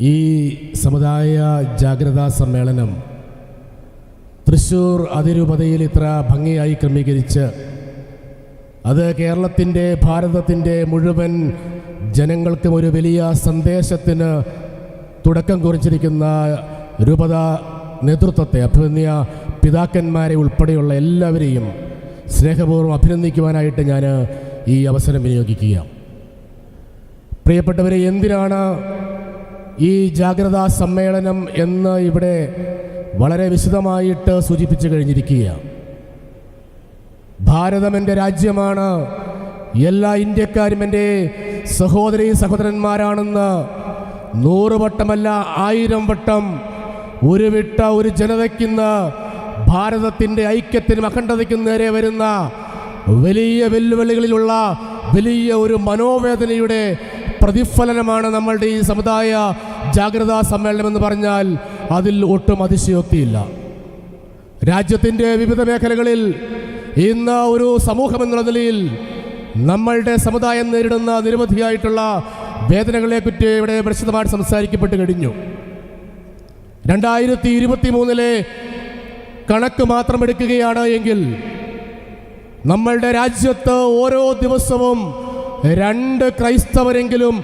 ഈ സമുദായ ജാഗ്രതാ സമ്മേളനം തൃശ്ശൂർ അതിരൂപതയിൽ ഇത്ര ഭംഗിയായി ക്രമീകരിച്ച് അത് കേരളത്തിൻ്റെ ഭാരതത്തിൻ്റെ മുഴുവൻ ജനങ്ങൾക്കും ഒരു വലിയ സന്ദേശത്തിന് തുടക്കം കുറിച്ചിരിക്കുന്ന രൂപത നേതൃത്വത്തെ, അഭിനന്ദ പിതാക്കന്മാരെ ഉൾപ്പെടെയുള്ള എല്ലാവരെയും സ്നേഹപൂർവ്വം അഭിനന്ദിക്കുവാനായിട്ട് ഞാൻ ഈ അവസരം വിനിയോഗിക്കുക. പ്രിയപ്പെട്ടവരെ, എന്തിനാണ് ഈ ജാഗ്രതാ സമ്മേളനം എന്ന് ഇവിടെ വളരെ വിശദമായിട്ട് സൂചിപ്പിച്ചു കഴിഞ്ഞിരിക്കുക. ഭാരതം എൻ്റെ രാജ്യമാണ്, എല്ലാ ഇന്ത്യക്കാരും എൻ്റെ സഹോദരീ സഹോദരന്മാരാണെന്ന് 100 വട്ടമല്ല 1000 വട്ടം ഉരുവിട്ട ഒരു ജനതയ്ക്കിന്ന് ഭാരതത്തിൻ്റെ ഐക്യത്തിനും അഖണ്ഡതയ്ക്കും നേരെ വരുന്ന വലിയ വെല്ലുവിളികളിലുള്ള വലിയ ഒരു മനോവേദനയുടെ പ്രതിഫലനമാണ് നമ്മളുടെ ഈ സമുദായ ജാഗ്രതാ സമ്മേളനം എന്ന് പറഞ്ഞാൽ അതിൽ ഒട്ടും അതിശയോക്തിയില്ല. രാജ്യത്തിൻ്റെ വിവിധ മേഖലകളിൽ ഇന്ന് ഒരു സമൂഹം എന്നുള്ള നിലയിൽ നമ്മളുടെ സമുദായം നേരിടുന്ന നിരവധിയായിട്ടുള്ള വേദനകളെക്കുറിച്ച് ഇവിടെ വിശദമായിട്ട് സംസാരിക്കപ്പെട്ട് കഴിഞ്ഞു. 2023 കണക്ക് മാത്രം എടുക്കുകയാണ് എങ്കിൽ നമ്മളുടെ രാജ്യത്ത് ഓരോ ദിവസവും 2 ക്രൈസ്തവരെങ്കിലും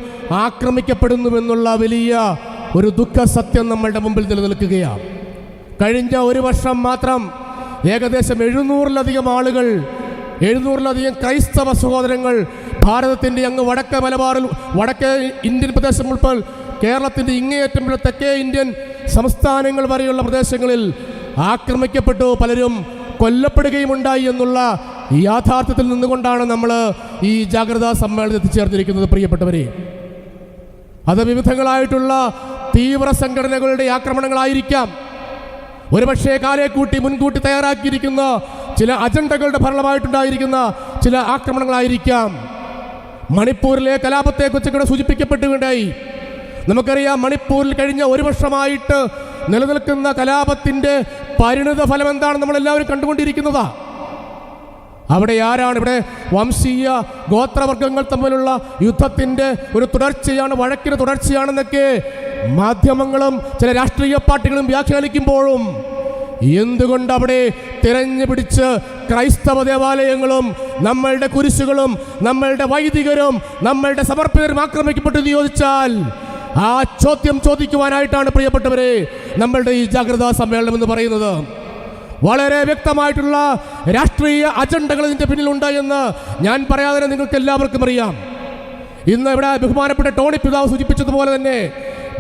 ആക്രമിക്കപ്പെടുന്നുവെന്നുള്ള വലിയ ഒരു ദുഃഖ സത്യം നമ്മളുടെ മുമ്പിൽ നിലനിൽക്കുകയാണ്. കഴിഞ്ഞ ഒരു വർഷം മാത്രം ഏകദേശം 700-ലധികം ആളുകൾ, 700-ലധികം ക്രൈസ്തവ സഹോദരങ്ങൾ ഭാരതത്തിൻ്റെ അങ്ങ് വടക്കേ മലബാറിൽ, വടക്കേ ഇന്ത്യൻ പ്രദേശം ഉൾപ്പെടെ കേരളത്തിൻ്റെ ഇങ്ങേയറ്റം തെക്കേ ഇന്ത്യൻ സംസ്ഥാനങ്ങൾ വരെയുള്ള പ്രദേശങ്ങളിൽ ആക്രമിക്കപ്പെട്ടു, പലരും കൊല്ലപ്പെടുകയും ഉണ്ടായി എന്നുള്ള യാഥാർത്ഥ്യത്തിൽ നിന്നുകൊണ്ടാണ് നമ്മൾ ഈ ജാഗ്രതാ സമ്മേളനത്തിൽ എത്തിച്ചേർന്നിരിക്കുന്നത്. പ്രിയപ്പെട്ടവരെ, അത് വിവിധങ്ങളായിട്ടുള്ള തീവ്ര സംഘടനകളുടെ ആക്രമണങ്ങളായിരിക്കാം, ഒരുപക്ഷെ കാലേക്കൂട്ടി മുൻകൂട്ടി തയ്യാറാക്കിയിരിക്കുന്ന ചില അജണ്ടകളുടെ ഫലമായിട്ടുണ്ടായിരിക്കുന്ന ചില ആക്രമണങ്ങളായിരിക്കാം. മണിപ്പൂരിലെ കലാപത്തെക്കുറിച്ച് ഇവിടെ സൂചിപ്പിക്കപ്പെട്ടുകയുണ്ടായി. നമുക്കറിയാം, മണിപ്പൂരിൽ കഴിഞ്ഞ ഒരു വർഷമായിട്ട് നിലനിൽക്കുന്ന കലാപത്തിൻ്റെ പരിണിത ഫലം എന്താണ് നമ്മളെല്ലാവരും കണ്ടുകൊണ്ടിരിക്കുന്നതാ. അവിടെ ആരാണ്? ഇവിടെ വംശീയ ഗോത്രവർഗങ്ങൾ തമ്മിലുള്ള യുദ്ധത്തിൻ്റെ ഒരു തുടർച്ചയാണ്, വഴക്കിന് തുടർച്ചയാണെന്നൊക്കെ മാധ്യമങ്ങളും ചില രാഷ്ട്രീയ പാർട്ടികളും വ്യാഖ്യാനിക്കുമ്പോഴും എന്തുകൊണ്ട് അവിടെ തിരഞ്ഞു പിടിച്ച് ക്രൈസ്തവ ദേവാലയങ്ങളും നമ്മളുടെ കുരിശുകളും നമ്മളുടെ വൈദികരും നമ്മളുടെ സമർപ്പിതരും ആക്രമിക്കപ്പെട്ടെന്ന് ചോദിച്ചാൽ ആ ചോദ്യം ചോദിക്കുവാനായിട്ടാണ് പ്രിയപ്പെട്ടവരെ നമ്മളുടെ ഈ ജാഗ്രതാ സമ്മേളനം എന്ന് പറയുന്നത്. വളരെ വ്യക്തമായിട്ടുള്ള രാഷ്ട്രീയ അജണ്ടകൾ ഇതിൻ്റെ പിന്നിലുണ്ട് എന്ന് ഞാൻ പറയാതെ നിങ്ങൾക്ക് എല്ലാവർക്കും അറിയാം. ഇന്ന് ഇവിടെ ബഹുമാനപ്പെട്ട ടോണി പിതാവ് സൂചിപ്പിച്ചതുപോലെ തന്നെ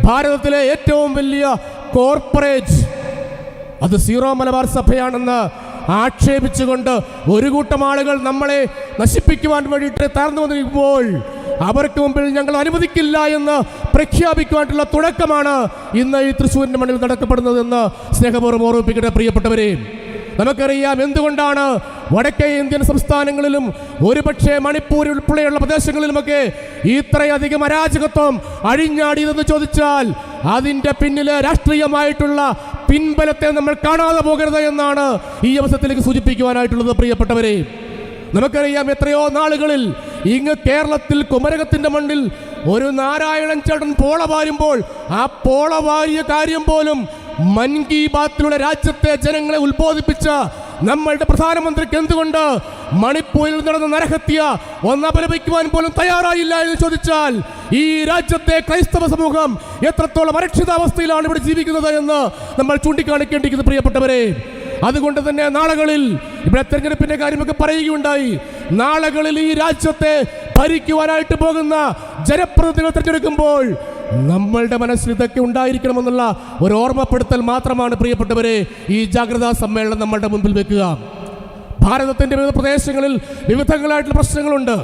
ഭാരതത്തിലെ ഏറ്റവും വലിയ കോർപ്പറേറ്റ് അത് സീറോ മലബാർ സഭയാണെന്ന് ആക്ഷേപിച്ചുകൊണ്ട് ഒരു കൂട്ടം ആളുകൾ നമ്മളെ നശിപ്പിക്കുവാൻ വേണ്ടിയിട്ട് താഴ്ന്നു വന്നിരിക്കുമ്പോൾ അവർക്ക് മുമ്പിൽ ഞങ്ങൾ അനുവദിക്കില്ല എന്ന് പ്രഖ്യാപിക്കുവാനുള്ള തുടക്കമാണ് ഇന്ന് ഈ തൃശ്ശൂരിൻ്റെ മണ്ണിൽ നടക്കപ്പെടുന്നതെന്ന് സ്നേഹപൂർവ്വം ഓർമ്മിപ്പിക്കട്ടെ. പ്രിയപ്പെട്ടവരെ, നമുക്കറിയാം എന്തുകൊണ്ടാണ് വടക്കേ ഇന്ത്യൻ സംസ്ഥാനങ്ങളിലും ഒരുപക്ഷെ മണിപ്പൂർ ഉൾപ്പെടെയുള്ള പ്രദേശങ്ങളിലുമൊക്കെ ഇത്രയധികം അരാജകത്വം അഴിഞ്ഞാടിയതെന്ന് ചോദിച്ചാൽ അതിൻ്റെ പിന്നിലെ രാഷ്ട്രീയമായിട്ടുള്ള പിൻബലത്തെ നമ്മൾ കാണാതെ പോകരുത് എന്നാണ് ഈ അവസരത്തിലേക്ക് സൂചിപ്പിക്കുവാനായിട്ടുള്ളത്. പ്രിയപ്പെട്ടവരെ, നമുക്കറിയാം എത്രയോ നാളുകളിൽ ഇങ്ങ് കേരളത്തിൽ കുമരകത്തിൻ്റെ മണ്ണിൽ ഒരു നാരായണൻ ചേട്ടൻ പോള വാരുമ്പോൾ ആ പോള വാരിയ കാര്യം പോലും മൻ കി ബാത്തിലൂടെ രാജ്യത്തെ ജനങ്ങളെ ഉത്ബോധിപ്പിച്ച നമ്മളുടെ പ്രധാനമന്ത്രിക്ക് എന്തുകൊണ്ട് മണിപ്പൂരിൽ നടന്ന നരഹത്യ ഒന്ന് അപലപിക്കുവാൻ പോലും തയ്യാറായില്ല എന്ന് ചോദിച്ചാൽ ഈ രാജ്യത്തെ ക്രൈസ്തവ സമൂഹം എത്രത്തോളം അരക്ഷിതാവസ്ഥയിലാണ് ഇവിടെ ജീവിക്കുന്നത് എന്ന് നമ്മൾ ചൂണ്ടിക്കാണിക്കേണ്ടിയിരിക്കുന്നു. പ്രിയപ്പെട്ടവരെ, അതുകൊണ്ട് തന്നെ നാളുകളിൽ ഇവിടെ തെരഞ്ഞെടുപ്പിന്റെ കാര്യമൊക്കെ പറയുകയുണ്ടായി. നാളുകളിൽ ഈ രാജ്യത്തെ ഭരിക്കുവാനായിട്ട് പോകുന്ന ജനപ്രതിനിധികൾ തെരഞ്ഞെടുക്കുമ്പോൾ നമ്മളുടെ മനസ്സിൽ ഇതൊക്കെ ഉണ്ടായിരിക്കണമെന്നുള്ള ഒരു ഓർമ്മപ്പെടുത്തൽ മാത്രമാണ് പ്രിയപ്പെട്ടവരെ ഈ ജാഗ്രതാ സമ്മേളനം നമ്മളുടെ മുൻപിൽ വെക്കുക. ഭാരതത്തിൻ്റെ വിവിധ പ്രദേശങ്ങളിൽ വിവിധങ്ങളായിട്ടുള്ള പ്രശ്നങ്ങളുണ്ട്.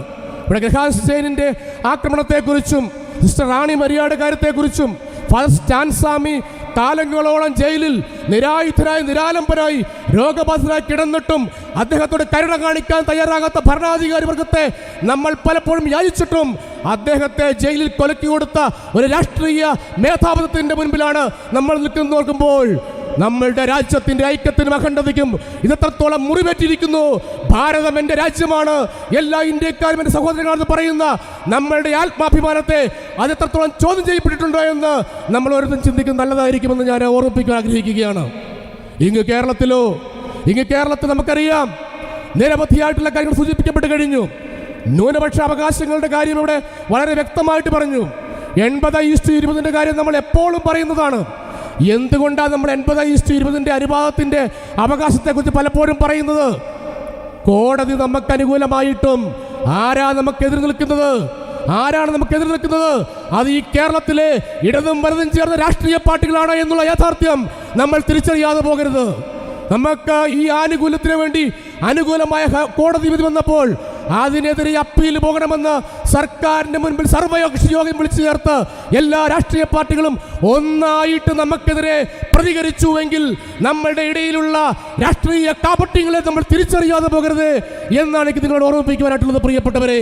ഇവിടെ ഗ്രഹാസേനിൻ്റെ ആക്രമണത്തെക്കുറിച്ചും സിസ്റ്റർ റാണി മരിയാട് കാര്യത്തെക്കുറിച്ചും ഫാദർ സ്റ്റാൻ സ്വാമി കാലങ്ങളോളം ജയിലിൽ നിരായുധനായി നിരാലംബനായി രോഗബാധിതനായി കിടന്നിട്ടും അദ്ദേഹത്തോട് കരുണ കാണിക്കാൻ തയ്യാറാകാത്ത ഭരണാധികാരി വർഗത്തെ നമ്മൾ പലപ്പോഴും യാചിച്ചിട്ടും അദ്ദേഹത്തെ ജയിലിൽ കൊലക്കി കൊടുത്ത ഒരു രാഷ്ട്രീയ മേധാവിത്വത്തിൻ്റെ മുൻപിലാണ് നമ്മൾ നിൽക്കുന്നു നോക്കുമ്പോൾ നമ്മളുടെ രാജ്യത്തിന്റെ ഐക്യത്തിനും അഖണ്ഡതയ്ക്കും ഇതെത്രത്തോളം മുറിവേറ്റിരിക്കുന്നു. ഭാരതം എൻ്റെ രാജ്യമാണ്, എല്ലാ ഇന്ത്യക്കാരും എൻ്റെ സഹോദരങ്ങളെന്ന് പറയുന്ന നമ്മളുടെ ആത്മാഭിമാനത്തെ അതെത്രത്തോളം ചോദ്യം ചെയ്യപ്പെട്ടിട്ടുണ്ടോ എന്ന് നമ്മൾ ഓരോരുത്തരും ചിന്തിക്കുന്നത് നല്ലതായിരിക്കുമെന്ന് ഞാൻ ഓർമ്മിപ്പിക്കാൻ ആഗ്രഹിക്കുകയാണ്. ഇങ്ങ് കേരളത്തിൽ നമുക്കറിയാം, നിരവധിയായിട്ടുള്ള കാര്യങ്ങൾ സൂചിപ്പിക്കപ്പെട്ട് കഴിഞ്ഞു. ന്യൂനപക്ഷ അവകാശങ്ങളുടെ കാര്യം ഇവിടെ വളരെ വ്യക്തമായിട്ട് പറഞ്ഞു. 80:20 കാര്യം നമ്മൾ എപ്പോഴും പറയുന്നതാണ്. എന്തുകൊണ്ടാണ് നമ്മൾ 80:20 അനുപാതത്തിൻ്റെ അവകാശത്തെക്കുറിച്ച് പലപ്പോഴും പറയുന്നത്? കോടതി നമുക്ക് അനുകൂലമായിട്ടും ആരാണ് നമുക്കെതിരെ നിൽക്കുന്നത്? അത് ഈ കേരളത്തിലെ ഇടതും വലതും ചേർന്ന രാഷ്ട്രീയ പാർട്ടികളാണ് എന്നുള്ള യാഥാർത്ഥ്യം നമ്മൾ തിരിച്ചറിയാതെ പോകരുത്. നമുക്ക് ഈ ആനുകൂല്യത്തിന് വേണ്ടി അനുകൂലമായ കോടതി വിധി വന്നപ്പോൾ അതിനെതിരെ അപ്പീൽ പോകണമെന്ന് സർക്കാരിന്റെ മുൻപിൽ സർവകക്ഷി യോഗം വിളിച്ചു ചേർത്ത് എല്ലാ രാഷ്ട്രീയ പാർട്ടികളും ഒന്നായിട്ട് നമുക്കെതിരെ പ്രതികരിച്ചുവെങ്കിൽ നമ്മളുടെ ഇടയിലുള്ള രാഷ്ട്രീയ കാപട്യങ്ങളെ നമ്മൾ തിരിച്ചറിയാതെ പോകരുത് എന്നാണ് എനിക്ക് നിങ്ങളോട് ഓർമ്മിപ്പിക്കുവാനായിട്ടുള്ളത്. പ്രിയപ്പെട്ടവരെ,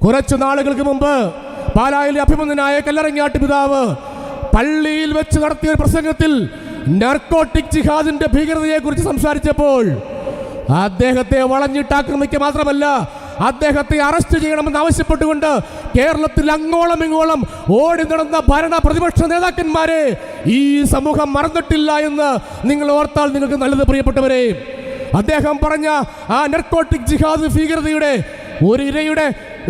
കുറച്ചു നാളുകൾക്ക് മുമ്പ് പാലായിലെ അഭിമന്യനായ കല്ലറങ്ങാട്ട് പിതാവ് പള്ളിയിൽ വെച്ച് നടത്തിയ പ്രസംഗത്തിൽ നർക്കോട്ടിക് ജിഹാദിന്റെ ഭീകരതയെക്കുറിച്ച് സംസാരിച്ചപ്പോൾ അദ്ദേഹത്തെ വളഞ്ഞിട്ട് ആക്രമിക്കുക മാത്രമല്ല, അദ്ദേഹത്തെ അറസ്റ്റ് ചെയ്യണമെന്ന് ആവശ്യപ്പെട്ടുകൊണ്ട് കേരളത്തിൽ അങ്ങോളം ഇങ്ങോളം ഓടി നടന്ന ഭരണ പ്രതിപക്ഷ നേതാക്കന്മാരെ ഈ സമൂഹം മറന്നിട്ടില്ല എന്ന് നിങ്ങൾ ഓർത്താൽ നിങ്ങൾക്ക് നല്ലത്. പ്രിയപ്പെട്ടവരെ, അദ്ദേഹം പറഞ്ഞ ആ നർക്കോട്ടിക് ജിഹാദ് ഭീകരതയുടെ ഒരു ഇരയുടെ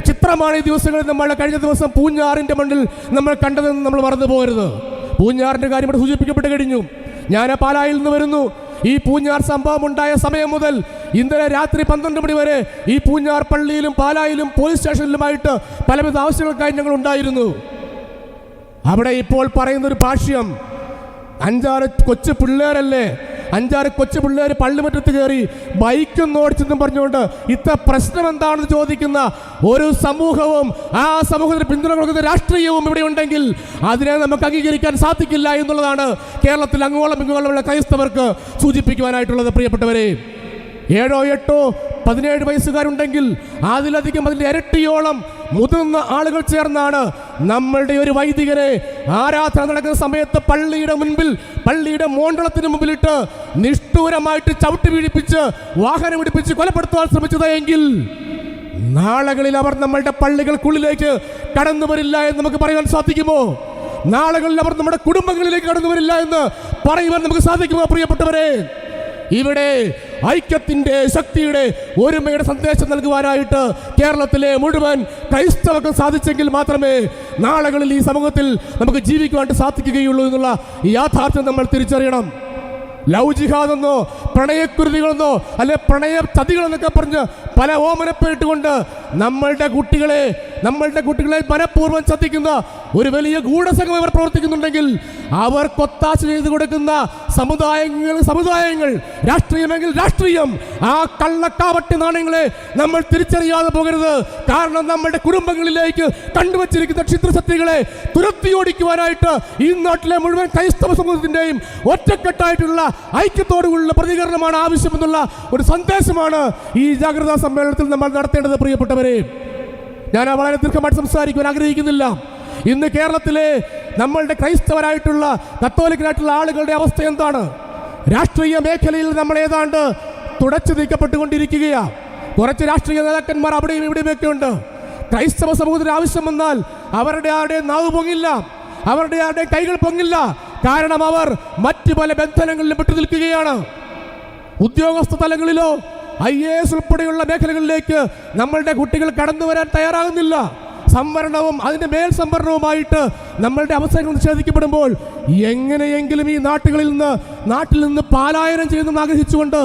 ചിത്രമാണ് ഈ ദിവസങ്ങളിൽ നമ്മൾ കഴിഞ്ഞ ദിവസം പൂഞ്ഞാറിന്റെ മണ്ണിൽ നമ്മൾ കണ്ടതെന്ന് നമ്മൾ മറന്നു പോകരുത്. പൂഞ്ഞാറിന്റെ കാര്യം ഇവിടെ സൂചിപ്പിക്കപ്പെട്ട് കഴിഞ്ഞു. ഞാൻ പാലായിൽ നിന്ന് വരുന്നു. ഈ പൂഞ്ഞാർ സംഭവം ഉണ്ടായ സമയം മുതൽ ഇന്നലെ രാത്രി 12 മണി വരെ ഈ പൂഞ്ഞാർ പള്ളിയിലും പാലായിലും പോലീസ് സ്റ്റേഷനിലുമായിട്ട് പലവിധ ആവശ്യങ്ങൾക്കായി ഞങ്ങൾ ഉണ്ടായിരുന്നു. അവിടെ ഇപ്പോൾ പറയുന്നൊരു ഭാഷ്യം, 5-6 കൊച്ചു പിള്ളേർ പള്ളിമുറ്റത്ത് കയറി ബൈക്കൊന്നും ഓടിച്ചെന്നും പറഞ്ഞുകൊണ്ട് ഇത്ര പ്രശ്നം എന്താണെന്ന് ചോദിക്കുന്ന ഒരു സമൂഹവും ആ സമൂഹത്തിന് പിന്തുണ കൊടുക്കുന്ന രാഷ്ട്രീയവും ഇവിടെ ഉണ്ടെങ്കിൽ അതിനെ നമുക്ക് അംഗീകരിക്കാൻ സാധിക്കില്ല എന്നുള്ളതാണ് കേരളത്തിൽ അങ്ങോളം ഇങ്ങോളമുള്ള ക്രൈസ്തവർക്ക് സൂചിപ്പിക്കുവാനായിട്ടുള്ളത്. പ്രിയപ്പെട്ടവരെ, 7-8-17 വയസ്സുകാരുണ്ടെങ്കിൽ അതിലധികം അതിൻ്റെ ഇരട്ടിയോളം മുതിർന്ന ആളുകൾ ചേർന്നാണ് നമ്മളുടെ ഒരു വൈദികരെ ആരാധന നടക്കുന്ന സമയത്ത് പള്ളിയുടെ മുൻപിൽ, പള്ളിയുടെ മോണ്ടളത്തിന് മുമ്പിലിട്ട് നിഷ്ഠൂരമായിട്ട് ചവിട്ടി വീഴിപ്പിച്ച് വാഹനം ഇടിപ്പിച്ച് കൊലപ്പെടുത്താൻ ശ്രമിച്ചത് എങ്കിൽ നാളുകളിൽ അവർ നമ്മളുടെ പള്ളികൾക്കുള്ളിലേക്ക് കടന്നു വരില്ല എന്ന് നമുക്ക് പറയാൻ സാധിക്കുമോ? നാളുകളിൽ അവർ നമ്മുടെ കുടുംബങ്ങളിലേക്ക് കടന്നു വരില്ല എന്ന് പറയുവാൻ നമുക്ക് സാധിക്കുമോ? പ്രിയപ്പെട്ടവരെ, ഇവിടെ ഐക്യത്തിൻ്റെ, ശക്തിയുടെ, ഒരുമയുടെ സന്ദേശം നൽകുവാനായിട്ട് കേരളത്തിലെ മുഴുവൻ ക്രൈസ്തവർക്ക് സാധിച്ചെങ്കിൽ മാത്രമേ നാളുകളിൽ ഈ സമൂഹത്തിൽ നമുക്ക് ജീവിക്കുവാനായിട്ട് സാധിക്കുകയുള്ളൂ എന്നുള്ള യാഥാർത്ഥ്യം നമ്മൾ തിരിച്ചറിയണം. ലവ് ജിഹാദെന്നോ പ്രണയക്കുരുതികളെന്നോ അല്ലെ പ്രണയ ചതികളെന്നൊക്കെ പറഞ്ഞ് പല ഓമനപ്പേട്ടുകൊണ്ട് നമ്മളുടെ കുട്ടികളെ മനഃപൂർവ്വം ചതിക്കുന്ന ഒരു വലിയ ഗൂഢസംഘം ഇവർ പ്രവർത്തിക്കുന്നുണ്ടെങ്കിൽ അവർ കൊത്താശ ചെയ്തു കൊടുക്കുന്ന സമുദായങ്ങൾ രാഷ്ട്രീയമെങ്കിൽ രാഷ്ട്രീയം, ആ കള്ളക്കാവട്ടി നാണയങ്ങളെ നമ്മൾ തിരിച്ചറിയാതെ പോകരുത്. കാരണം നമ്മുടെ കുടുംബങ്ങളിലേക്ക് കണ്ടുവച്ചിരിക്കുന്ന ക്ഷുദ്രശക്തികളെ തുരത്തിയോടിക്കുവാനായിട്ട് ഈ നാട്ടിലെ മുഴുവൻ ക്രൈസ്തവ സമൂഹത്തിൻ്റെയും ഒറ്റക്കെട്ടായിട്ടുള്ള ഐക്യത്തോടുള്ള പ്രതികരണമാണ് ആവശ്യമെന്നുള്ള ഒരു സന്ദേശമാണ് ഈ ജാഗ്രതാ സമ്മേളനത്തിൽ നമ്മൾ നടത്തേണ്ടത്. പ്രിയപ്പെട്ടവരെ, ഞാൻ വളരെ ദീർഘമായിട്ട് സംസാരിക്കുവാൻ ആഗ്രഹിക്കുന്നില്ല. ഇന്ന് കേരളത്തിലെ നമ്മളുടെ ക്രൈസ്തവരായിട്ടുള്ള കത്തോലിക്കരായിട്ടുള്ള ആളുകളുടെ അവസ്ഥ എന്താണ്? രാഷ്ട്രീയ മേഖലയിൽ നമ്മൾ ഏതാണ്ട് തുടച്ചു നീക്കപ്പെട്ടുകൊണ്ടിരിക്കുകയാണ്. കുറച്ച് രാഷ്ട്രീയ നേതാക്കന്മാർ അവിടെയും ഇവിടെയുമൊക്കെ ഉണ്ട്. ക്രൈസ്തവ സമൂഹത്തിന് ആവശ്യം വന്നാൽ അവരുടെ ആരുടെയും നാവ് പൊങ്ങില്ല, അവരുടെ ആരുടെയും കൈകൾ പൊങ്ങില്ല. കാരണം അവർ മറ്റു പല ബന്ധനങ്ങളിലും വിട്ടു നിൽക്കുകയാണ്. ഉദ്യോഗസ്ഥ തലങ്ങളിലോ IAS ഉൾപ്പെടെയുള്ള മേഖലകളിലേക്ക് നമ്മളുടെ കുട്ടികൾ കടന്നു വരാൻ തയ്യാറാകുന്നില്ല. സംവരണവും അതിൻ്റെ മേൽ സംവരണവുമായിട്ട് നമ്മളുടെ അവസരങ്ങൾ നിഷേധിക്കപ്പെടുമ്പോൾ എങ്ങനെയെങ്കിലും ഈ നാട്ടിൽ നിന്ന് പലായനം ചെയ്യുമെന്ന് ആഗ്രഹിച്ചുകൊണ്ട്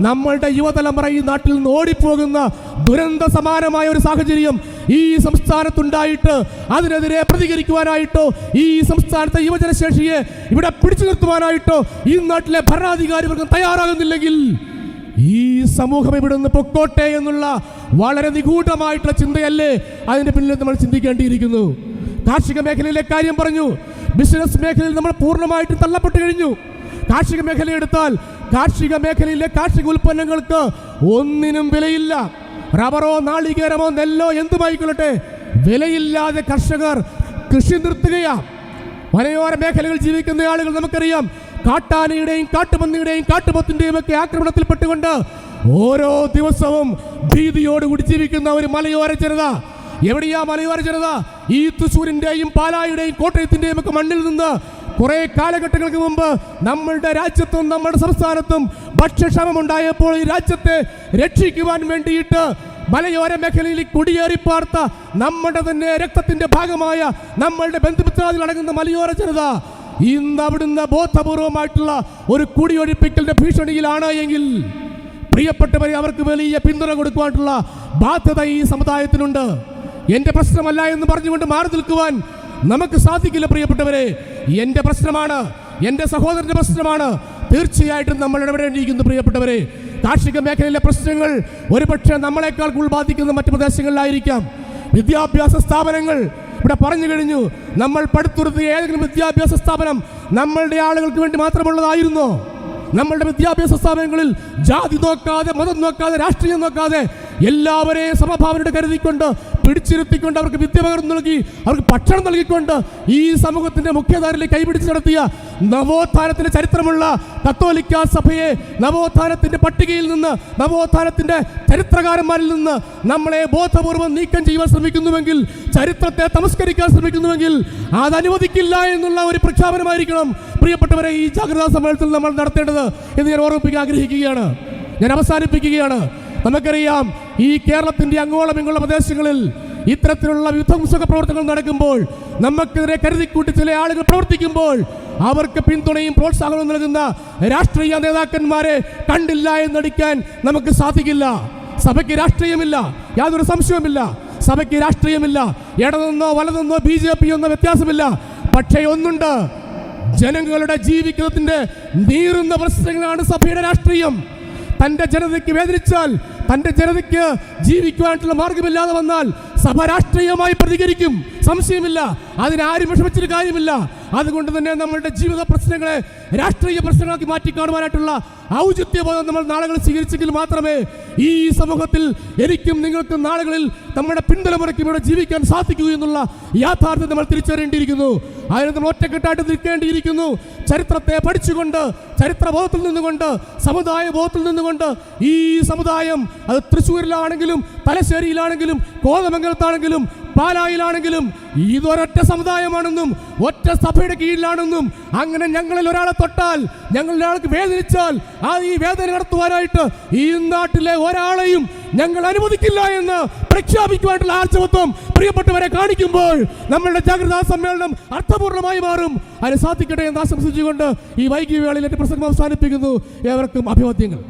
നമ്മളുടെ യുവതലമുറ ഈ നാട്ടിൽ നിന്ന് ഓടിപ്പോകുന്ന ദുരന്ത സമാനമായ ഒരു സാഹചര്യം ഈ സംസ്ഥാനത്തുണ്ടായിട്ട് അതിനെതിരെ പ്രതികരിക്കുവാനായിട്ടോ ഈ സംസ്ഥാനത്തെ യുവജനശേഷിയെ ഇവിടെ പിടിച്ചു നിർത്തുവാനായിട്ടോ ഈ നാട്ടിലെ ഭരണാധികാരികൾക്ക് തയ്യാറാകുന്നില്ലെങ്കിൽ ഈ സമൂഹം ഇവിടുന്ന് പൊക്കോട്ടെ എന്നുള്ള വളരെ നിഗൂഢമായിട്ടുള്ള ചിന്തയല്ലേ അതിൻ്റെ പിന്നിൽ നമ്മൾ ചിന്തിക്കേണ്ടിയിരിക്കുന്നു. കാർഷിക മേഖലയിലെ കാര്യം പറഞ്ഞു. ബിസിനസ് മേഖലയിൽ നമ്മൾ പൂർണ്ണമായിട്ടും തള്ളപ്പെട്ടു കഴിഞ്ഞു. കാർഷിക മേഖല എടുത്താൽ കാർഷിക മേഖലയിലെ കാർഷിക ഉൽപ്പന്നങ്ങൾക്ക് ഒന്നിനും വിലയില്ല. റബ്ബറോ നാളികേരമോ നെല്ലോ എന്തുമായിക്കൊള്ളട്ടെ, വിലയില്ലാതെ കർഷകർ കൃഷി നിർത്തുകയാണ്. വനയോര മേഖലകൾ ജീവിക്കുന്ന ആളുകൾ നമുക്കറിയാം കാട്ടാനയുടെയും കാട്ടുപന്നിയുടെയും കാട്ടുപോത്തിന്റെയും ഒക്കെ ആക്രമണത്തിൽപ്പെട്ടുകൊണ്ട് ഓരോ ദിവസവും ഭീതിയോടുകൂടി ജീവിക്കുന്ന ഒരു മലയോര ജനത. എവിടെയാ മലയോര ജനത? ഈ തൃശ്ശൂരിന്റെയും പാലായുടെയും കോട്ടയത്തിന്റെയും ഒക്കെ മണ്ണിൽ നിന്ന് കുറെ കാലഘട്ടങ്ങൾക്ക് മുമ്പ് നമ്മളുടെ രാജ്യത്തും നമ്മുടെ സംസ്ഥാനത്തും ഭക്ഷ്യക്ഷാമമുണ്ടായപ്പോൾ ഈ രാജ്യത്തെ രക്ഷിക്കുവാൻ വേണ്ടിയിട്ട് മലയോര മേഖലയിൽ കുടിയേറി പാർത്ത നമ്മുടെ തന്നെ രക്തത്തിന്റെ ഭാഗമായ നമ്മളുടെ ബന്ധുമിത്രാദികൾ അടങ്ങുന്ന മലയോര ജനത ഇന്ന് അവിടുന്ന് ബോധപൂർവമായിട്ടുള്ള ഒരു കുടിയൊഴിപ്പിക്കലിന്റെ ഭീഷണിയിലാണ് എങ്കിൽ പ്രിയപ്പെട്ടവരെ, അവർക്ക് വലിയ പിന്തുണ കൊടുക്കുവാനുള്ള ബാധ്യത ഈ സമുദായത്തിനുണ്ട്. എന്റെ പ്രശ്നമല്ല എന്ന് പറഞ്ഞുകൊണ്ട് മാറി നിൽക്കുവാൻ നമുക്ക് സാധിക്കില്ല. പ്രിയപ്പെട്ടവരെ, എന്റെ പ്രശ്നമാണ്, എന്റെ സഹോദരന്റെ പ്രശ്നമാണ്. തീർച്ചയായിട്ടും നമ്മൾ ഇടപെടേണ്ടിയിരിക്കുന്നു. പ്രിയപ്പെട്ടവരെ, കാർഷിക മേഖലയിലെ പ്രശ്നങ്ങൾ ഒരുപക്ഷെ നമ്മളെക്കാൾ കൂടുതൽ ബാധിക്കുന്ന മറ്റു പ്രദേശങ്ങളിലായിരിക്കാം. വിദ്യാഭ്യാസ സ്ഥാപനങ്ങൾ ഇവിടെ പറഞ്ഞു കഴിഞ്ഞു. നമ്മൾ പടുത്തുയർത്തിയ ഏതെങ്കിലും വിദ്യാഭ്യാസ സ്ഥാപനം നമ്മളുടെ ആളുകൾക്ക് വേണ്ടി മാത്രമുള്ളതായിരുന്നോ? നമ്മളുടെ വിദ്യാഭ്യാസ സ്ഥാപനങ്ങളിൽ ജാതി നോക്കാതെ, മതം നോക്കാതെ, രാഷ്ട്രീയം നോക്കാതെ എല്ലാവരെയും സമഭാവനയോടെ കരുതിക്കൊണ്ട് പിടിച്ചിരുത്തിക്കൊണ്ട് അവർക്ക് വിദ്യ പകർന്നു നൽകി, അവർക്ക് ഭക്ഷണം നൽകിക്കൊണ്ട് ഈ സമൂഹത്തിന്റെ മുഖ്യധാരയിലേക്ക് കൈപിടിച്ച് നടത്തിയ നവോത്ഥാനത്തിന്റെ ചരിത്രമുള്ള കത്തോലിക്ക സഭയെ നവോത്ഥാനത്തിന്റെ പട്ടികയിൽ നിന്ന്, നവോത്ഥാനത്തിന്റെ ചരിത്രകാരന്മാരിൽ നിന്ന് നമ്മളെ ബോധപൂർവം നീക്കം ചെയ്യുവാൻ ശ്രമിക്കുന്നുവെങ്കിൽ, ചരിത്രത്തെ തമസ്കരിക്കാൻ ശ്രമിക്കുന്നുവെങ്കിൽ അതനുവദിക്കില്ല എന്നുള്ള ഒരു പ്രഖ്യാപനമായിരിക്കണം പ്രിയപ്പെട്ടവരെ ഈ ജാഗ്രതാ സമ്മേളനത്തിൽ നമ്മൾ നടത്തേണ്ടത് എന്ന് ഞാൻ ഓർമ്മിപ്പിക്കാൻ ആഗ്രഹിക്കുകയാണ്. ഞാൻ അവസാനിപ്പിക്കുകയാണ്. നമുക്കറിയാം, ഈ കേരളത്തിന്റെ അങ്ങോളം ഇങ്ങോളം പ്രദേശങ്ങളിൽ ഇത്തരത്തിലുള്ള വിധ്വംസക പ്രവർത്തനങ്ങൾ നടക്കുമ്പോൾ, നമുക്കെതിരെ കരുതിക്കൂട്ടി ചില ആളുകൾ പ്രവർത്തിക്കുമ്പോൾ അവർക്ക് പിന്തുണയും പ്രോത്സാഹനവും നൽകുന്ന രാഷ്ട്രീയ നേതാക്കന്മാരെ കണ്ടില്ല എന്നടിക്കാൻ നമുക്ക് സാധിക്കില്ല. സഭയ്ക്ക് രാഷ്ട്രീയമില്ല, യാതൊരു സംശയവുമില്ല. സഭയ്ക്ക് രാഷ്ട്രീയമില്ല. ഇടതെന്നോ വലതെന്നോ BJP എന്നോ വ്യത്യാസമില്ല. പക്ഷേ ഒന്നുണ്ട്, ജനങ്ങളുടെ ജീവിതത്തിന്റെ നീറുന്ന പ്രശ്നങ്ങളാണ് സഭയുടെ രാഷ്ട്രീയം. തൻ്റെ ജനതയ്ക്ക് വേദനിച്ചാൽ, തൻ്റെ ജനതയ്ക്ക് ജീവിക്കുവാനുള്ള മാർഗമില്ലാതെ വന്നാൽ സഭ രാഷ്ട്രീയമായി പ്രതികരിക്കും, സംശയമില്ല. അതിനാരും വിഷമിച്ചൊരു കാര്യമില്ല. അതുകൊണ്ട് തന്നെ നമ്മളുടെ ജീവിത പ്രശ്നങ്ങളെ രാഷ്ട്രീയ പ്രശ്നങ്ങളാക്കി മാറ്റിക്കാണുവാനായിട്ടുള്ള ഔചിത്യബോധം നമ്മൾ നാളുകളിൽ സ്വീകരിച്ചെങ്കിൽ മാത്രമേ ഈ സമൂഹത്തിൽ എനിക്കും നിങ്ങൾക്കും നാളുകളിൽ നമ്മുടെ പിന്തലമുറയ്ക്കും ഇവിടെ ജീവിക്കാൻ സാധിക്കൂ എന്നുള്ള യാഥാർത്ഥ്യം നമ്മൾ തിരിച്ചറിയേണ്ടിയിരിക്കുന്നു. അതിന് നമ്മൾ ഒറ്റക്കെട്ടായിട്ട് നിൽക്കേണ്ടിയിരിക്കുന്നു. ചരിത്രത്തെ പഠിച്ചുകൊണ്ട്, ചരിത്രബോധത്തിൽ നിന്നുകൊണ്ട്, സമുദായ ബോധത്തിൽ നിന്നുകൊണ്ട് ഈ സമുദായം, അത് തൃശ്ശൂരിലാണെങ്കിലും തലശ്ശേരിയിലാണെങ്കിലും കോതമംഗലത്താണെങ്കിലും പാലായിലാണെങ്കിലും ഇതൊരൊറ്റ സമുദായമാണെന്നും ഒറ്റ സഭയുടെ കീഴിലാണെന്നും, അങ്ങനെ ഞങ്ങളിൽ ഒരാളെ തൊട്ടാൽ, ഞങ്ങളിൽ ഒരാൾക്ക് വേദനിച്ചാൽ ഈ വേദന നടത്തുവാനായിട്ട് ഈ നാട്ടിലെ ഒരാളെയും ഞങ്ങൾ അനുവദിക്കില്ല എന്ന് പ്രഖ്യാപിക്കുവാനുള്ള ആർജവത്വം പ്രിയപ്പെട്ടവരെ കാണിക്കുമ്പോൾ നമ്മളുടെ ജാഗ്രതാ സമ്മേളനം അർത്ഥപൂർണമായി മാറും. അതിന് സാധിക്കട്ടെ എന്ന് ആശംസിച്ചുകൊണ്ട് ഈ വൈകിയ വേളയിൽ എന്റെ പ്രസംഗം അവസാനിപ്പിക്കുന്നു. ഏവർക്കും അഭിവാദ്യങ്ങൾ.